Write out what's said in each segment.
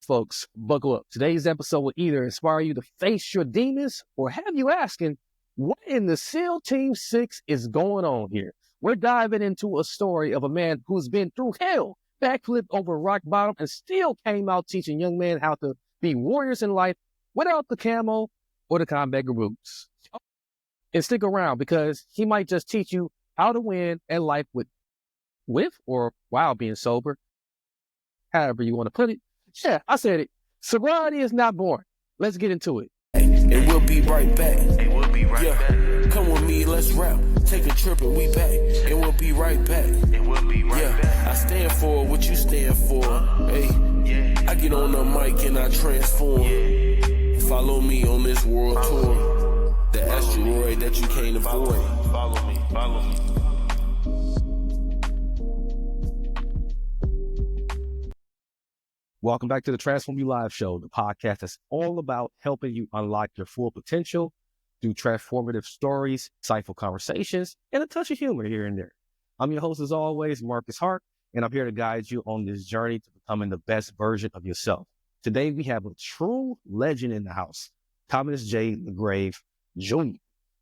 Folks, buckle up. Today's episode will either inspire you to face your demons or have you asking, what in the SEAL Team 6 is going on here? We're diving into a story of a man who's been through hell, backflipped over rock bottom, and still came out teaching young men how to be warriors in life without the camo or the combat boots. And stick around because he might just teach you how to win at life with or while being sober, however you want to put it. Yeah, I said it. Sobriety is not boring. Let's get into it. And we'll be right back. Yeah. Come with me, let's rap. Take a trip and we back. And we'll be right back. I stand for what you stand for. Hey, I get on the mic and I transform. Follow me on this world tour. The asteroid that you can't avoid. Follow me. Welcome back to the Transform You Live show, the podcast that's all about helping you unlock your full potential through transformative stories, insightful conversations, and a touch of humor here and there. I'm your host, as always, Marcus Hart, and I'm here to guide you on this journey to becoming the best version of yourself. Today, we have a true legend in the house, Thomas J. LeGrave Jr.,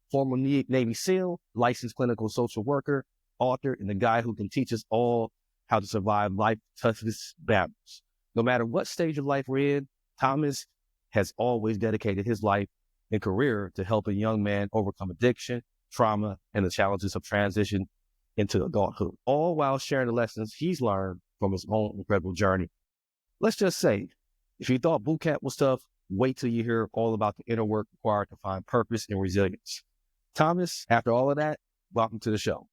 former Navy SEAL, licensed clinical social worker, author, and the guy who can teach us all how to survive life's toughest battles. No matter what stage of life we're in, Thomas has always dedicated his life and career to help a young man overcome addiction, trauma, and the challenges of transition into adulthood, all while sharing the lessons he's learned from his own incredible journey. Let's just say, if you thought boot camp was tough, wait till you hear all about the inner work required to find purpose and resilience. Thomas, after all of that, welcome to the show.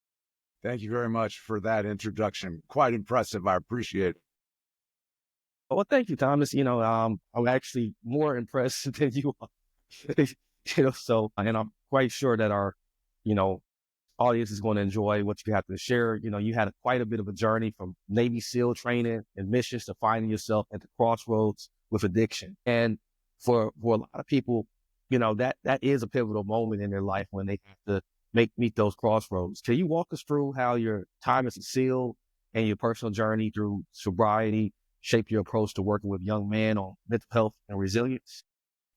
Thank you very much for that introduction. Quite impressive. I appreciate it. Well, thank you, Thomas. I'm actually more impressed than you are. And I'm quite sure that our, audience is going to enjoy what you have to share. You had quite a bit of a journey from Navy SEAL training and missions to finding yourself at the crossroads with addiction. And for a lot of people, that is a pivotal moment in their life when they have to meet those crossroads. Can you walk us through how your time as a SEAL and your personal journey through sobriety shape your approach to working with young men on mental health and resilience?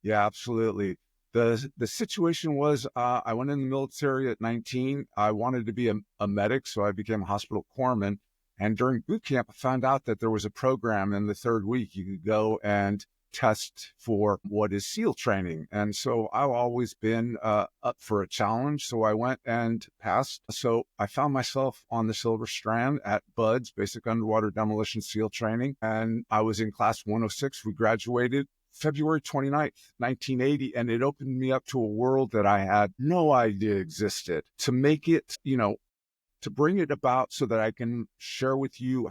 Yeah, absolutely. The situation was, I went in the military at 19. I wanted to be a medic, so I became a hospital corpsman. And during boot camp, I found out that there was a program in the third week. You could go and test for what is SEAL training. And so I've always been up for a challenge. So I went and passed. So I found myself on the Silver Strand at BUDS, Basic Underwater Demolition SEAL Training. And I was in class 106. We graduated February 29th, 1980. And it opened me up to a world that I had no idea existed. To make it, to bring it about so that I can share with you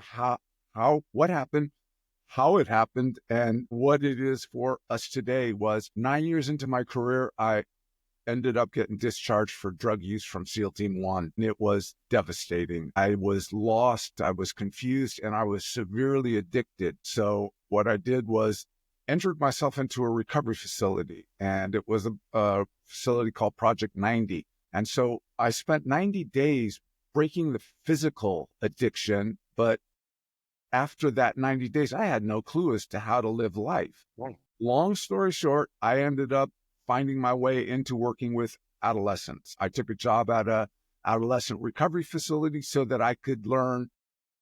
what happened, how it happened, and what it is for us today. Was 9 years into my career, I ended up getting discharged for drug use from SEAL Team 1. And it was devastating. I was lost, I was confused, and I was severely addicted. So what I did was entered myself into a recovery facility, and it was a facility called Project 90. And so I spent 90 days breaking the physical addiction, but after that 90 days, I had no clue as to how to live life. Long story short, I ended up finding my way into working with adolescents. I took a job at a adolescent recovery facility so that I could learn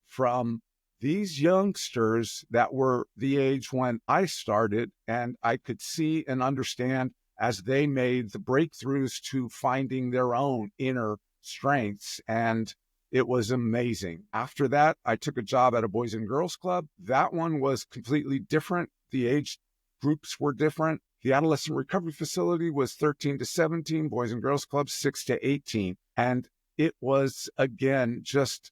from these youngsters that were the age when I started, and I could see and understand as they made the breakthroughs to finding their own inner strengths. And it was amazing. After that, I took a job at a Boys and Girls Club. That one was completely different. The age groups were different. The adolescent recovery facility was 13 to 17, Boys and Girls Club 6 to 18. And it was, again, just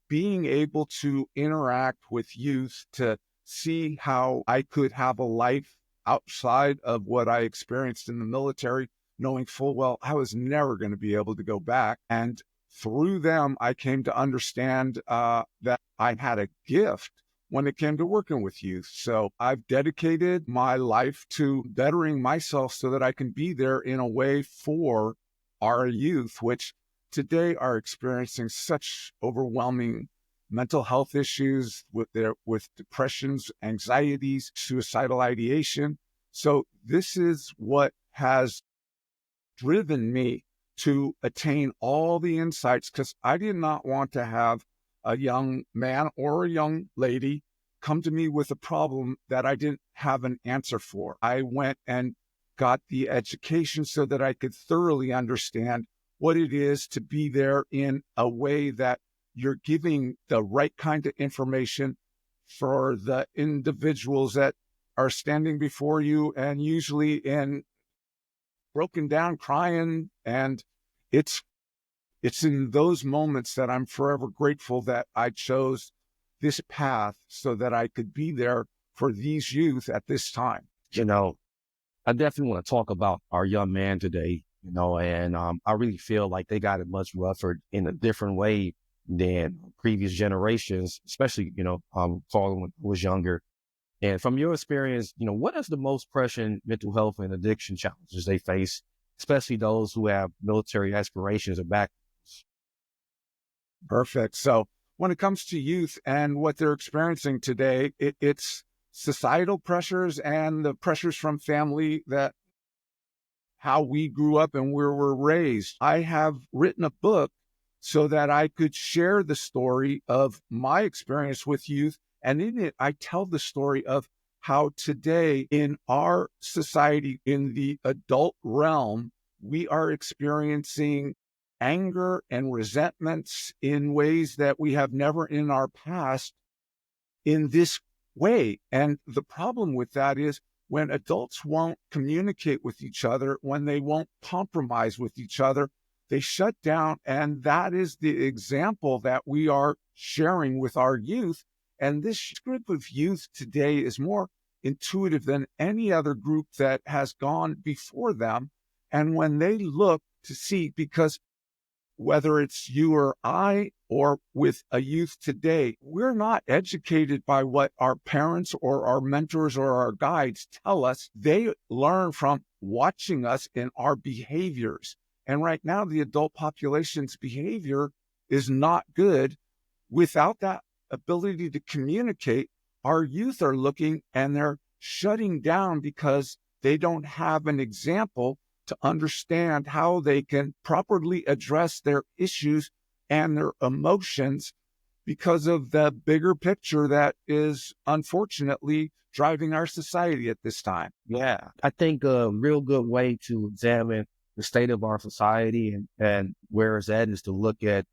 being able to interact with youth to see how I could have a life outside of what I experienced in the military, knowing full well I was never going to be able to go back. And through them, I came to understand that I had a gift when it came to working with youth. So I've dedicated my life to bettering myself so that I can be there in a way for our youth, which today are experiencing such overwhelming mental health issues, with depressions, anxieties, suicidal ideation. So this is what has driven me to attain all the insights, because I did not want to have a young man or a young lady come to me with a problem that I didn't have an answer for. I went and got the education so that I could thoroughly understand what it is to be there in a way that you're giving the right kind of information for the individuals that are standing before you, and usually in broken down, crying. And it's in those moments that I'm forever grateful that I chose this path so that I could be there for these youth at this time. I definitely want to talk about our young man today, and I really feel like they got it much rougher in a different way than previous generations, especially, Carl was younger. And from your experience, what is the most pressing mental health and addiction challenges they face, especially those who have military aspirations or backgrounds? Perfect. So when it comes to youth and what they're experiencing today, it's societal pressures and the pressures from family, that how we grew up and where we're raised. I have written a book so that I could share the story of my experience with youth. And in it, I tell the story of how today in our society, in the adult realm, we are experiencing anger and resentments in ways that we have never in our past in this way. And the problem with that is when adults won't communicate with each other, when they won't compromise with each other, they shut down. And that is the example that we are sharing with our youth. And this group of youth today is more intuitive than any other group that has gone before them. And when they look to see, because whether it's you or I or with a youth today, we're not educated by what our parents or our mentors or our guides tell us. They learn from watching us in our behaviors. And right now, the adult population's behavior is not good. Without that ability to communicate, our youth are looking and they're shutting down because they don't have an example to understand how they can properly address their issues and their emotions because of the bigger picture that is unfortunately driving our society at this time. Yeah, I think a real good way to examine the state of our society and where it's at is to look at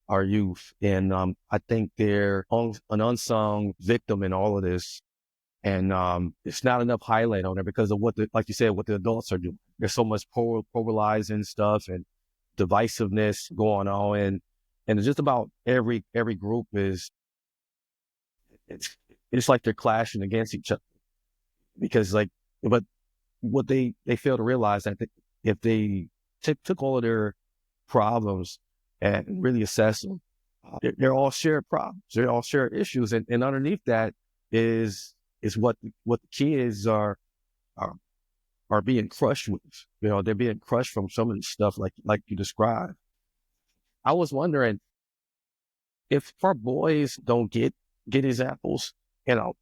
our youth. And I think they're an unsung victim in all of this. And it's not enough highlight on it because of like you said, what the adults are doing. There's so much polarizing stuff and divisiveness going on. And it's just about every group it's like they're clashing against each other. Because but what they fail to realize that if they took all of their problems and really assess them, they're all shared problems. They're all shared issues. And underneath that is what the kids are being crushed with. They're being crushed from some of the stuff like you described. I was wondering if our boys don't get examples. I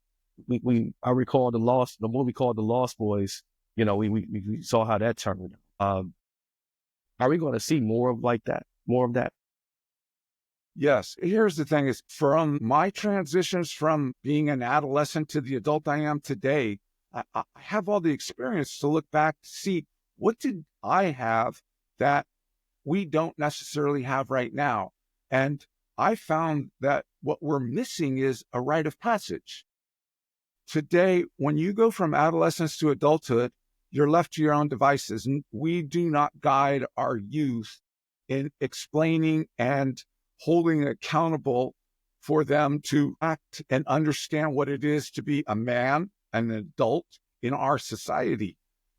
recall the movie called The Lost Boys. We saw how that turned out. Are we going to see more of that? Yes. Here's the thing is, from my transitions from being an adolescent to the adult I am today, I have all the experience to look back to see what did I have that we don't necessarily have right now. And I found that what we're missing is a rite of passage. Today, when you go from adolescence to adulthood, you're left to your own devices. And we do not guide our youth in explaining and holding accountable for them to act and understand what it is to be a man, an adult in our society.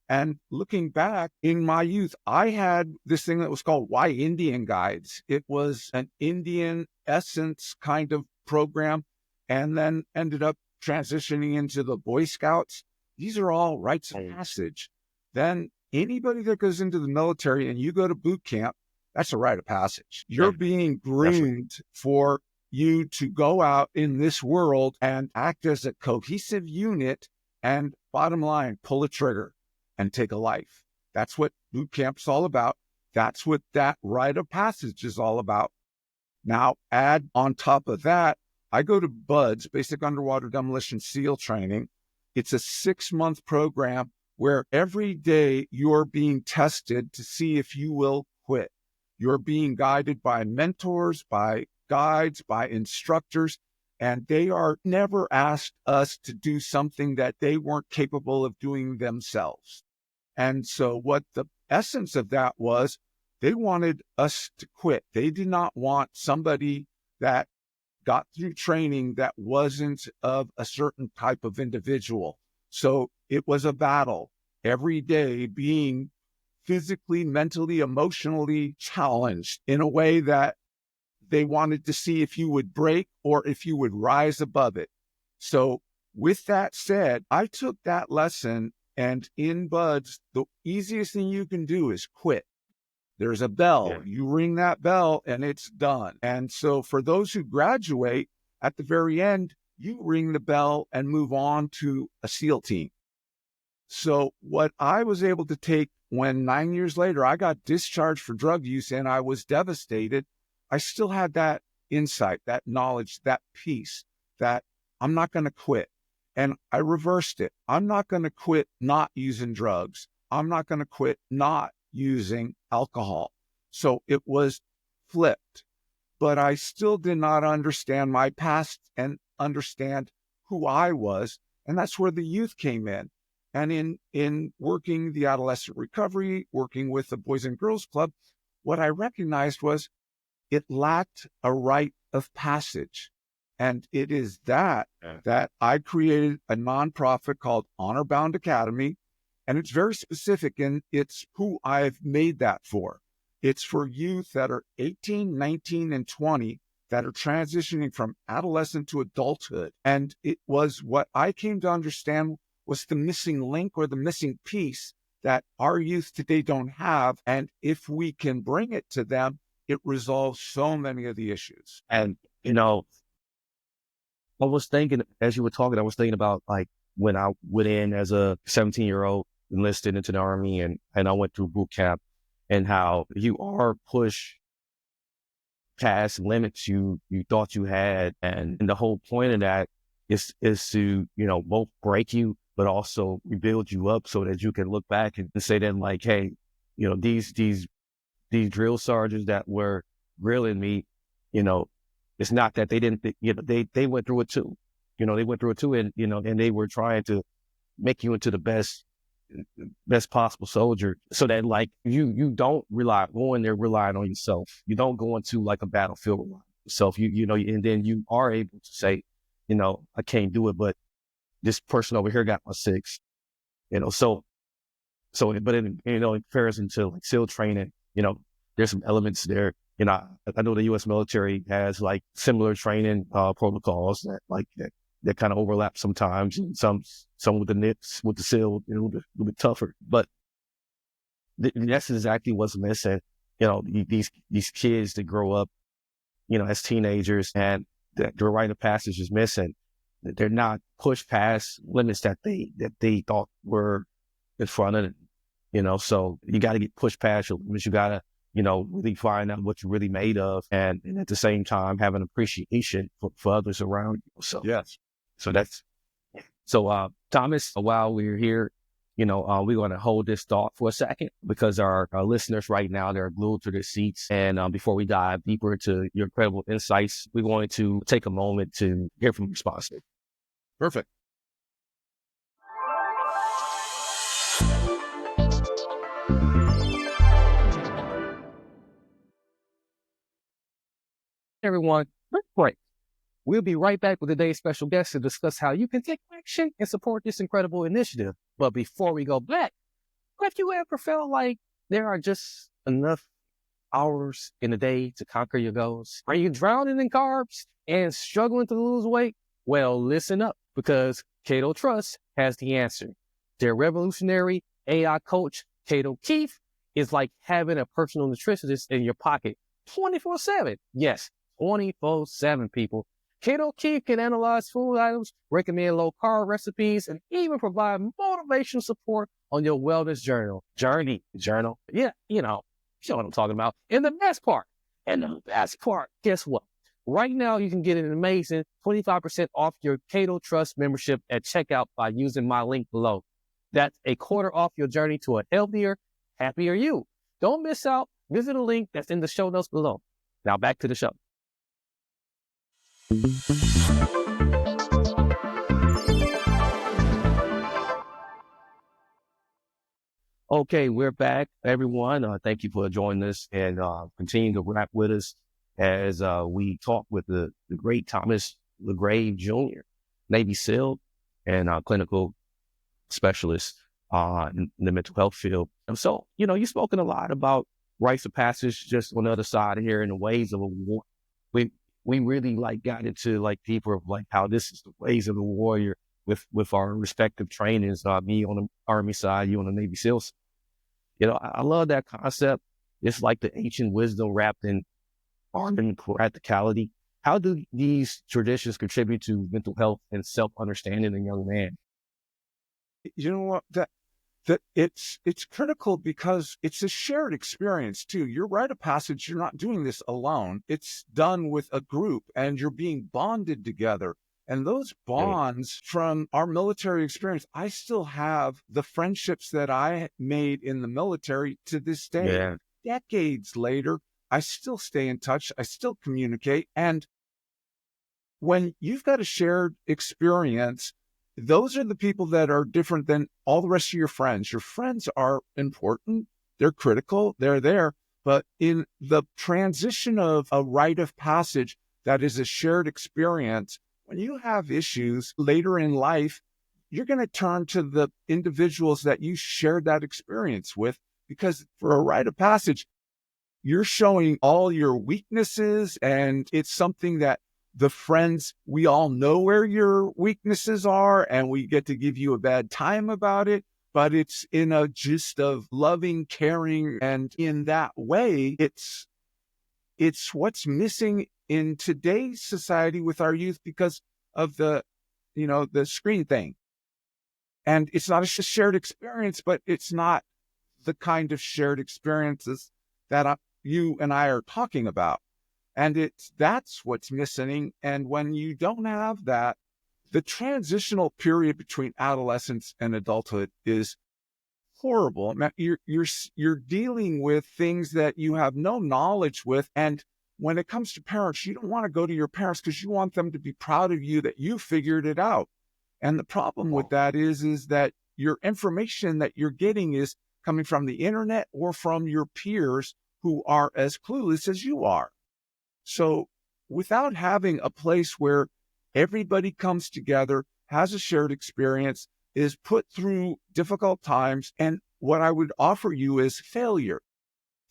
And looking back in my youth, I had this thing that was called Why Indian Guides. It was an Indian essence kind of program, and then ended up transitioning into the Boy Scouts. These are all rites of passage. Then anybody that goes into the military and you go to boot camp, that's a rite of passage. You're being groomed for you to go out in this world and act as a cohesive unit and, bottom line, pull a trigger and take a life. That's what boot camp's all about. That's what that rite of passage is all about. Now, add on top of that, I go to BUDS, Basic Underwater Demolition SEAL Training. It's a 6-month program where every day you're being tested to see if you will quit. You're being guided by mentors, by guides, by instructors, and they are never asked us to do something that they weren't capable of doing themselves. And so what the essence of that was, they wanted us to quit. They did not want somebody that got through training that wasn't of a certain type of individual. So it was a battle every day, being physically, mentally, emotionally challenged in a way that they wanted to see if you would break or if you would rise above it. So with that said, I took that lesson, and in BUDS, the easiest thing you can do is quit. There's a bell. Yeah. You ring that bell and it's done. And so for those who graduate, at the very end, you ring the bell and move on to a SEAL team. So what I was able to take when 9 years later, I got discharged for drug use and I was devastated, I still had that insight, that knowledge, that peace that I'm not going to quit. And I reversed it. I'm not going to quit not using drugs. I'm not going to quit not using alcohol. So it was flipped, but I still did not understand my past and understand who I was. And that's where the youth came in. And in working the adolescent recovery, working with the Boys and Girls Club, what I recognized was it lacked a rite of passage. And it is that I created a nonprofit called Honor Bound Academy. And it's very specific, and it's who I've made that for. It's for youth that are 18, 19, and 20 that are transitioning from adolescent to adulthood. And it was what I came to understand was the missing link or the missing piece that our youth today don't have. And if we can bring it to them, it resolves so many of the issues. And, I was thinking, as you were talking, I was thinking about like when I went in as a 17-year-old, enlisted into the Army, and I went through boot camp, and how you are pushed past limits you thought you had. And the whole point of that is to, both break you, but also rebuild you up so that you can look back and say then like, hey, these drill sergeants that were grilling me, it's not that they didn't, they went through it too. They went through it too, and, and they were trying to make you into the best possible soldier, so that like you don't go in there relying on yourself. You don't go into like a battlefield relying on yourself. And then you are able to say, I can't do it, but this person over here got my 6. But in comparison to like SEAL training, there's some elements there. I know the U.S. military has like similar training protocols that kind of overlap sometimes, and some with the NIPS, with the SEAL, a little bit tougher. But that's exactly what's missing. These kids that grow up, as teenagers, and the rite of passage is missing. They're not pushed past limits that they thought were in front of them. So you got to get pushed past your limits. You got to, really find out what you're really made of, and at the same time have an appreciation for others around you. So yes. So Thomas, while we're here, we're going to hold this thought for a second, because our listeners right now, they're glued to their seats. And before we dive deeper into your incredible insights, we're going to take a moment to hear from your sponsor. Perfect. Everyone, quick break. We'll be right back with today's special guest to discuss how you can take action and support this incredible initiative. But before we go back, have you ever felt like there are just enough hours in a day to conquer your goals? Are you drowning in carbs and struggling to lose weight? Well, listen up, because Cato Trust has the answer. Their revolutionary AI coach, Cato Keefe, is like having a personal nutritionist in your pocket 24/7. Yes, 24/7, people. Keto Keith can analyze food items, recommend low-carb recipes, and even provide motivational support on your wellness journal. Yeah, you know what I'm talking about. And the best part, guess what? Right now, you can get an amazing 25% off your Keto Trust membership at checkout by using my link below. That's a quarter off your journey to a healthier, happier you. Don't miss out. Visit a link that's in the show notes below. Now back to the show. Okay, we're back, everyone. Thank you for joining us and continue to rap with us as we talk with the great Thomas LeGrave Jr., Navy SEAL and clinical specialist in the mental health field. And so, you've spoken a lot about rites of passage just on the other side here in the ways of a war. We really got into deeper of how this is the ways of the warrior with our respective trainings, me on the Army side, you on the Navy SEALs. I love that concept. It's like the ancient wisdom wrapped in art and practicality. How do these traditions contribute to mental health and self-understanding in a young man? You know what? That it's critical because it's a shared experience too. Your rite of passage, you're not doing this alone. It's done with a group and you're being bonded together. And those bonds from our military experience, I still have the friendships that I made in the military to this day. Yeah. Decades later, I still stay in touch. I still communicate. And when you've got a shared experience, those are the people that are different than all the rest of your friends. Your friends are important. They're critical. They're there. But in the transition of a rite of passage that is a shared experience, when you have issues later in life, you're going to turn to the individuals that you shared that experience with, because for a rite of passage, you're showing all your weaknesses, and it's something that the friends, we all know where your weaknesses are, and we get to give you a bad time about it, but it's in a gist of loving, caring, and in that way, it's what's missing in today's society with our youth because of the screen thing. And it's not a shared experience, but it's not the kind of shared experiences that you and I are talking about. And that's what's missing. And when you don't have that, the transitional period between adolescence and adulthood is horrible. I mean, you're dealing with things that you have no knowledge with. And when it comes to parents, you don't want to go to your parents because you want them to be proud of you that you figured it out. And the problem with that is that your information that you're getting is coming from the internet or from your peers who are as clueless as you are. So without having a place where everybody comes together, has a shared experience, is put through difficult times, and what I would offer you is failure.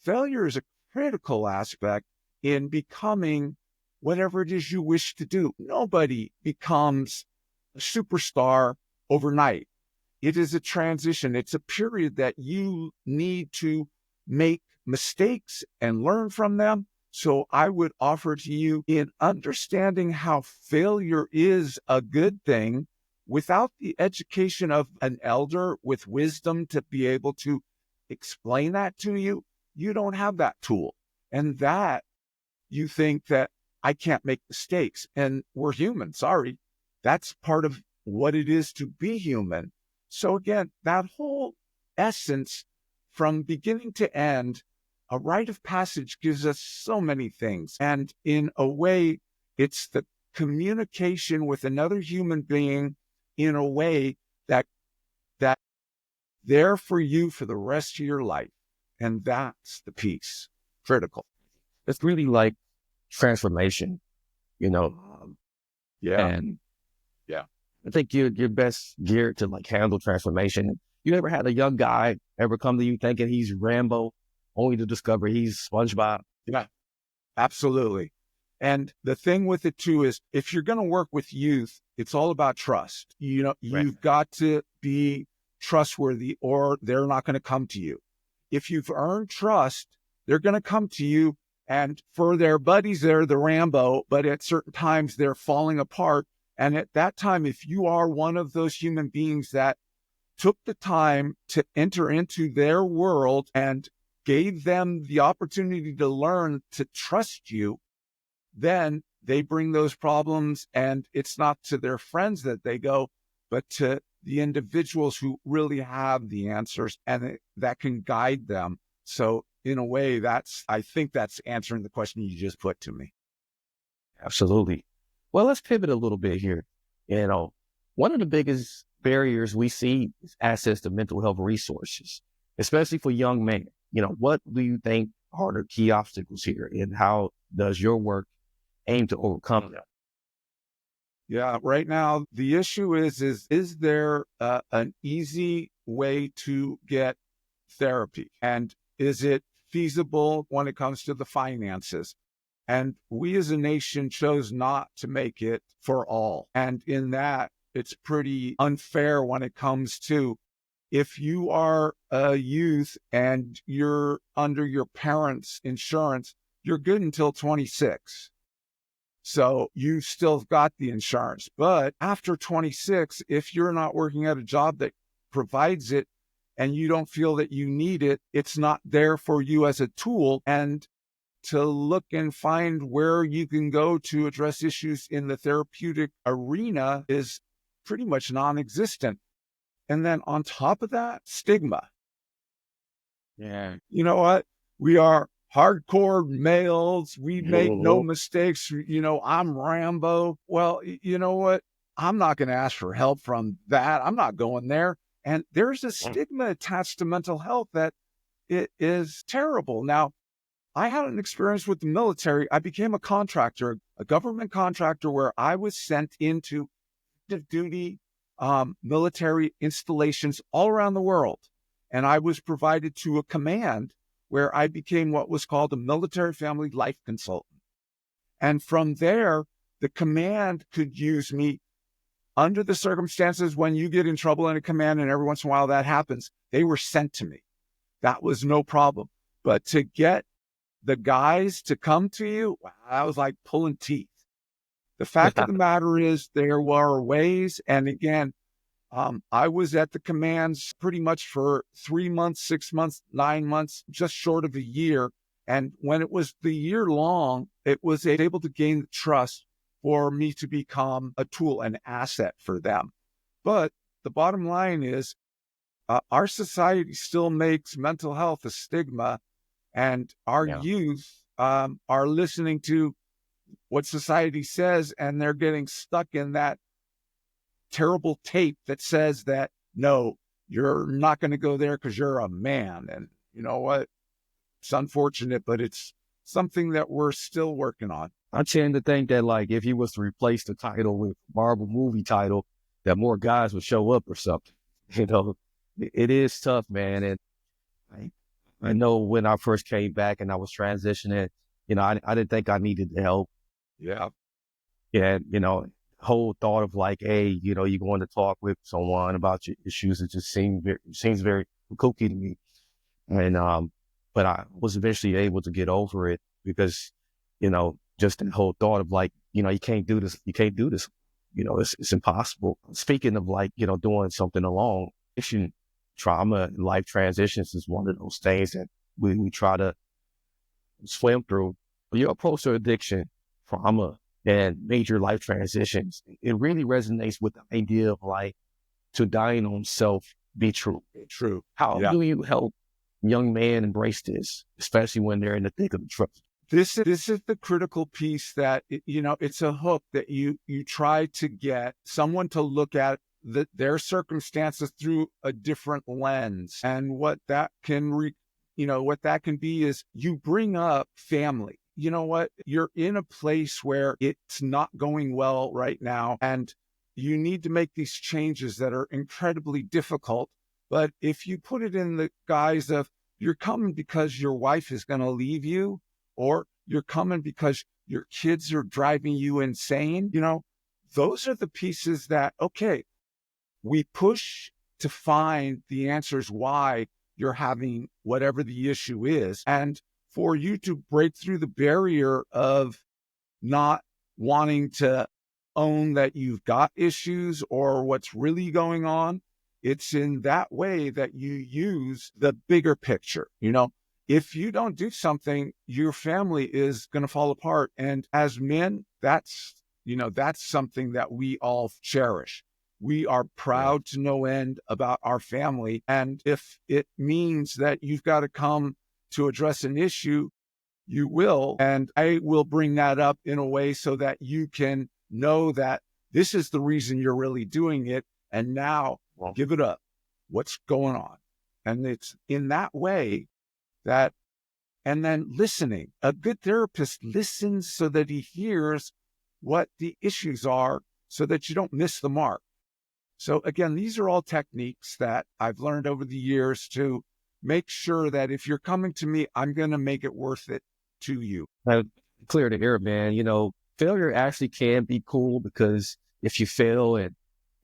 Failure is a critical aspect in becoming whatever it is you wish to do. Nobody becomes a superstar overnight. It is a transition. It's a period that you need to make mistakes and learn from them. So I would offer to you, in understanding how failure is a good thing, without the education of an elder with wisdom to be able to explain that to you, you don't have that tool. And that you think that I can't make mistakes, and we're human. Sorry. That's part of what it is to be human. So again, that whole essence from beginning to end, a rite of passage gives us so many things. And in a way, it's the communication with another human being in a way that there for you for the rest of your life. And that's the piece. Critical. It's really like transformation, Yeah. And Yeah. I think you're best geared to handle transformation. You ever had a young guy ever come to you thinking he's Rambo, only to discover he's SpongeBob? Yeah, absolutely. And the thing with it too is, if you're going to work with youth, it's all about trust. You've got to be trustworthy, or they're not going to come to you. If you've earned trust, they're going to come to you. And for their buddies, they're the Rambo, but at certain times they're falling apart. And at that time, if you are one of those human beings that took the time to enter into their world and gave them the opportunity to learn to trust you, then they bring those problems, and it's not to their friends that they go, but to the individuals who really have the answers and that can guide them. So in a way, I think that's answering the question you just put to me. Absolutely. Well, let's pivot a little bit here. One of the biggest barriers we see is access to mental health resources, especially for young men. What do you think are the key obstacles here, and how does your work aim to overcome them? Yeah, right now, the issue is there an easy way to get therapy? And is it feasible when it comes to the finances? And we as a nation chose not to make it for all. And in that, it's pretty unfair when it comes to, if you are a youth and you're under your parents' insurance, you're good until 26. So you still got the insurance. But after 26, if you're not working at a job that provides it and you don't feel that you need it, it's not there for you as a tool. And to look and find where you can go to address issues in the therapeutic arena is pretty much non-existent. And then on top of that, stigma. Yeah. You know what? We are hardcore males. We make no mistakes. I'm Rambo. Well, you know what? I'm not going to ask for help from that. I'm not going there. And there's a stigma attached to mental health that it is terrible. Now, I had an experience with the military. I became a contractor, a government contractor, where I was sent into active duty military installations all around the world. And I was provided to a command where I became what was called a military family life consultant. And from there, the command could use me under the circumstances when you get in trouble in a command, and every once in a while that happens. They were sent to me. That was no problem. But to get the guys to come to you, that was like pulling teeth. The fact of the matter is there were ways. And again, I was at the commands pretty much for 3 months, 6 months, 9 months, just short of a year. And when it was the year long, it was able to gain the trust for me to become a tool, an asset for them. But the bottom line is our society still makes mental health a stigma, and our youth are listening to what society says, and they're getting stuck in that terrible tape that says that, no, you're not going to go there because you're a man. And you know what? It's unfortunate, but it's something that we're still working on. I tend to think that, like, if you was to replace the title with Marvel movie title, that more guys would show up or something. It is tough, man. And I know when I first came back and I was transitioning, I didn't think I needed the help. Yeah. Yeah. Whole thought of like, hey, you're going to talk with someone about your issues. It just seems very kooky to me. And, but I was eventually able to get over it because, just the whole thought of like, you can't do this. You can't do this. It's impossible. Speaking of like, doing something along, trauma, life transitions is one of those things that we try to swim through. Your approach to addiction, trauma, and major life transitions, it really resonates with the idea of like, to dying on self, be true. True. How do you help young men embrace this, especially when they're in the thick of the trouble? This is the critical piece that, it's a hook that you try to get someone to look at their circumstances through a different lens. And what that can be is you bring up family. You know what? You're in a place where it's not going well right now, and you need to make these changes that are incredibly difficult. But if you put it in the guise of you're coming because your wife is going to leave you, or you're coming because your kids are driving you insane, those are the pieces that, okay, we push to find the answers why you're having whatever the issue is. And for you to break through the barrier of not wanting to own that you've got issues or what's really going on. It's in that way that you use the bigger picture. If you don't do something, your family is going to fall apart. And as men, that's something that we all cherish. We are proud to no end about our family. And if it means that you've got to come to address an issue, you will. And I will bring that up in a way so that you can know that this is the reason you're really doing it. And now give it up. What's going on? And it's in that way that, and then listening. A good therapist listens so that he hears what the issues are so that you don't miss the mark. So again, these are all techniques that I've learned over the years to make sure that if you're coming to me, I'm going to make it worth it to you. Clear the air, man. Failure actually can be cool, because if you fail and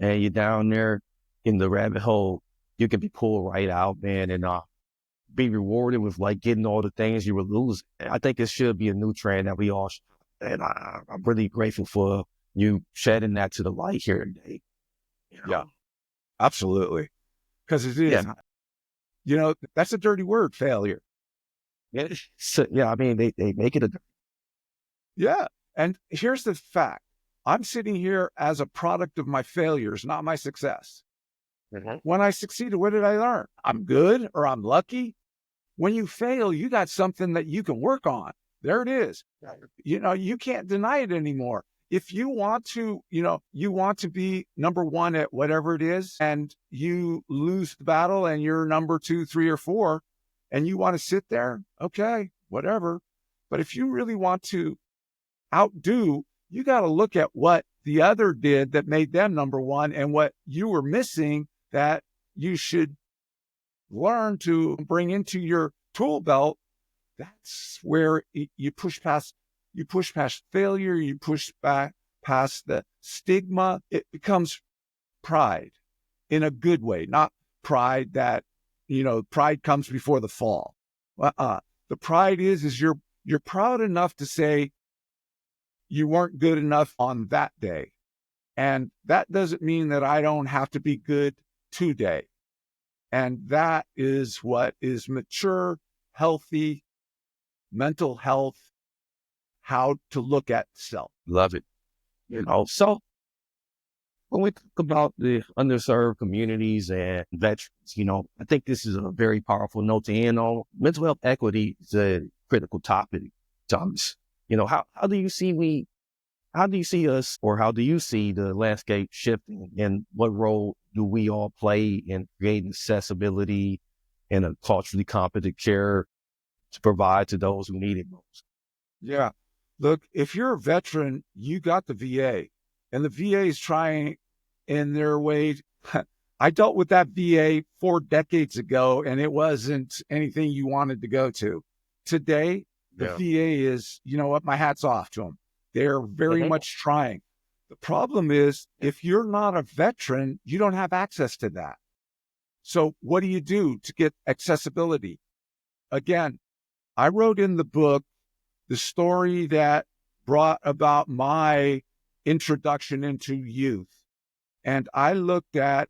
you're down there in the rabbit hole, you can be pulled right out, man, and be rewarded with like getting all the things you were losing. I think it should be a new trend that we all should, and I'm really grateful for you shedding that to the light here today. Yeah, absolutely. Because it is, that's a dirty word, failure. Yeah, so, I mean, they make it a... Yeah, and here's the fact. I'm sitting here as a product of my failures, not my success. Mm-hmm. When I succeeded, what did I learn? I'm good or I'm lucky. When you fail, you got something that you can work on. There it is. You can't deny it anymore. If you want to, you want to be number one at whatever it is, and you lose the battle and you're number 2, 3, or 4, and you want to sit there, okay, whatever. But if you really want to outdo, you got to look at what the other did that made them number one and what you were missing that you should learn to bring into your tool belt. That's where you push past failure, you push back past the stigma. It becomes pride in a good way, not pride that, pride comes before the fall. The pride is you're proud enough to say you weren't good enough on that day. And that doesn't mean that I don't have to be good today. And that is what is mature, healthy, mental health, how to look at self. Love it. So when we talk about the underserved communities and veterans, I think this is a very powerful note to end on. Mental health equity is a critical topic, Thomas. How do you see us, or how do you see the landscape shifting, and what role do we all play in creating accessibility and a culturally competent care to provide to those who need it most? Yeah. Look, if you're a veteran, you got the VA, and the VA is trying in their way. I dealt with that VA 4 decades ago, and it wasn't anything you wanted to go to. Today, the VA is, my hat's off to them. They're very much trying. The problem is, if you're not a veteran, you don't have access to that. So what do you do to get accessibility? Again, I wrote in the book the story that brought about my introduction into youth. And I looked at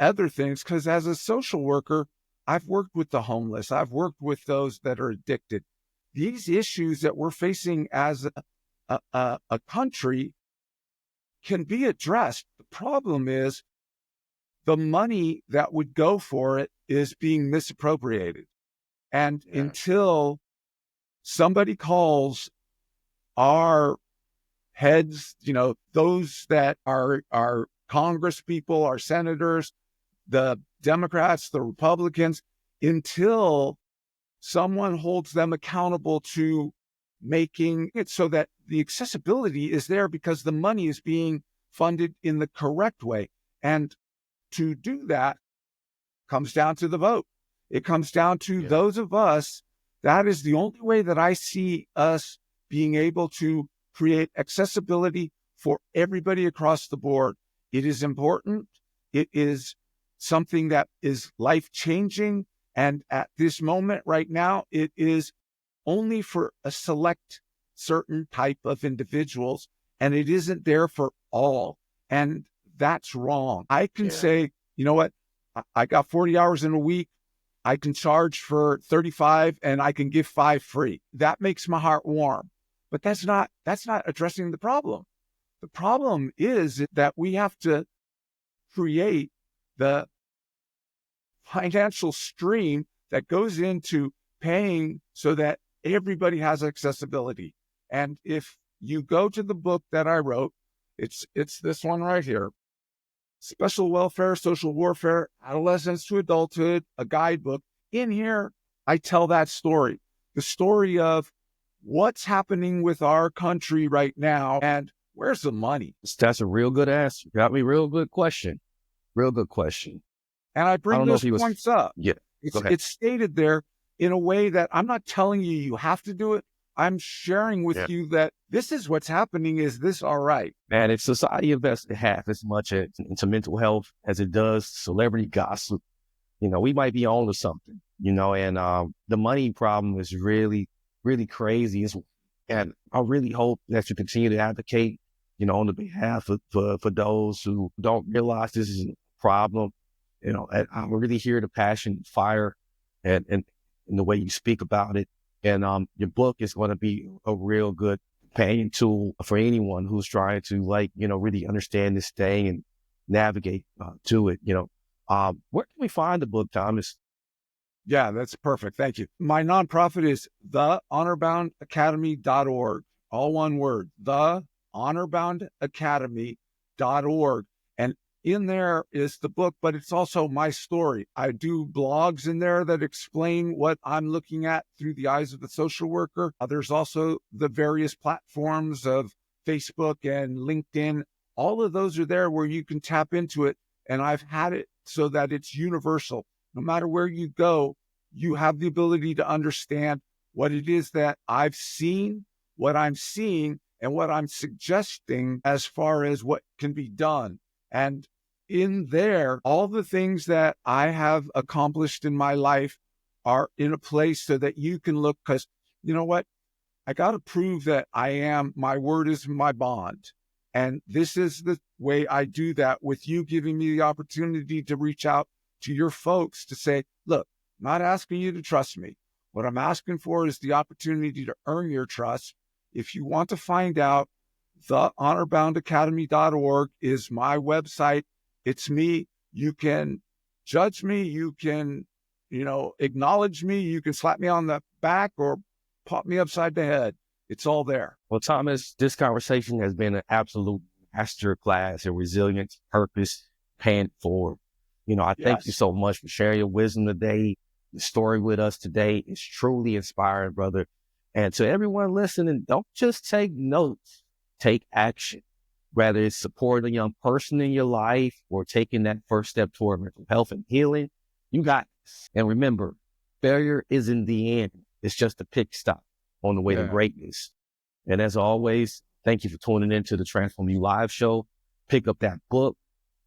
other things because as a social worker, I've worked with the homeless. I've worked with those that are addicted. These issues that we're facing as a country can be addressed. The problem is the money that would go for it is being misappropriated. And until somebody calls our heads, those that are Congress people, our senators, the Democrats, the Republicans, until someone holds them accountable to making it so that the accessibility is there because the money is being funded in the correct way. And to do that comes down to the vote. It comes down to those of us. That is the only way that I see us being able to create accessibility for everybody across the board. It is important. It is something that is life-changing. And at this moment right now, it is only for a select certain type of individuals, and it isn't there for all. And that's wrong. I can say, you know what? I got 40 hours in a week. I can charge for 35 and I can give 5 free. That makes my heart warm. But that's not addressing the problem. The problem is that we have to create the financial stream that goes into paying so that everybody has accessibility. And if you go to the book that I wrote, it's this one right here, Special Welfare, Social Warfare, Adolescence to Adulthood, a guidebook. In here, I tell that story, the story of what's happening with our country right now and where's the money? That's a real good answer. Got me real good question. Real good question. And I bring those points up. Yeah. It's stated there in a way that I'm not telling you you have to do it. I'm sharing with you that this is what's happening. Is this all right? Man, if society invested half as much into mental health as it does celebrity gossip, we might be on to something, and the money problem is really, really crazy. And I really hope that you continue to advocate, on the behalf of for those who don't realize this is a problem. I really hear the passion, fire, and the way you speak about it. And your book is going to be a real good companion tool for anyone who's trying to really understand this thing and navigate to it. Where can we find the book, Thomas? Yeah, that's perfect. Thank you. My nonprofit is thehonorboundacademy.org. All one word, thehonorboundacademy.org. And in there is the book, but it's also my story. I do blogs in there that explain what I'm looking at through the eyes of the social worker. There's also the various platforms of Facebook and LinkedIn. All of those are there where you can tap into it. And I've had it so that it's universal. No matter where you go, you have the ability to understand what it is that I've seen, what I'm seeing, and what I'm suggesting as far as what can be done. And in there, all the things that I have accomplished in my life are in a place so that you can look, because you know what? I got to prove that my word is my bond. And this is the way I do that, with you giving me the opportunity to reach out to your folks to say, look, I'm not asking you to trust me. What I'm asking for is the opportunity to earn your trust. If you want to find out, thehonorboundacademy.org is my website. It's me. You can judge me. You can, acknowledge me. You can slap me on the back or pop me upside the head. It's all there. Well, Thomas, this conversation has been an absolute masterclass in resilience, purpose, paying it forward. I thank you so much for sharing your wisdom today. The story with us today is truly inspiring, brother. And to everyone listening, don't just take notes, take action. Whether it's supporting a young person in your life or taking that first step toward mental health and healing, you got this. And remember, failure isn't the end. It's just a pit stop on the way to greatness. And as always, thank you for tuning into the Transform You Live show. Pick up that book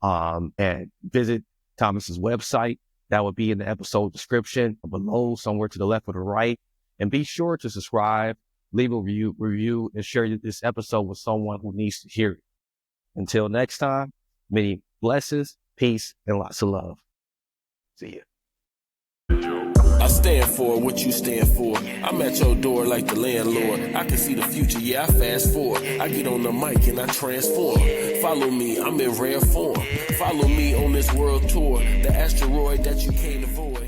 and visit Thomas's website. That would be in the episode description below, somewhere to the left or the right. And be sure to subscribe, leave a review, and share this episode with someone who needs to hear it. Until next time, many blessings, peace, and lots of love. See ya. I stand for what you stand for. I'm at your door like the landlord. I can see the future, I fast forward. I get on the mic and I transform. Follow me, I'm in rare form. Follow me on this world tour. The asteroid that you can't avoid.